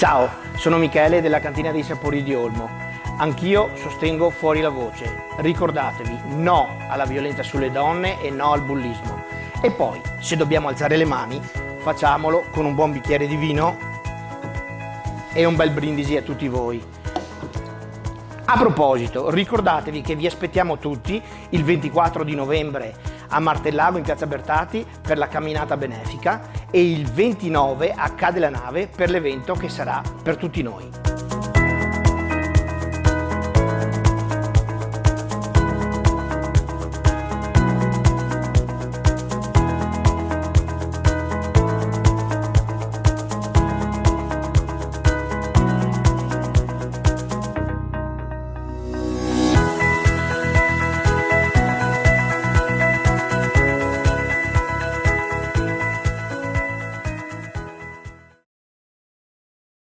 Ciao, sono Michele della Cantina dei Sapori di Olmo. Anch'io sostengo Fuori la Voce. Ricordatevi, no alla violenza sulle donne e no al bullismo. E poi, se dobbiamo alzare le mani, facciamolo con un buon bicchiere di vino e un bel brindisi a tutti voi. A proposito, ricordatevi che vi aspettiamo tutti il 24 di novembre a Martellago in Piazza Bertati per la camminata benefica e il 29 a Ca' della Nave per l'evento che sarà per tutti noi.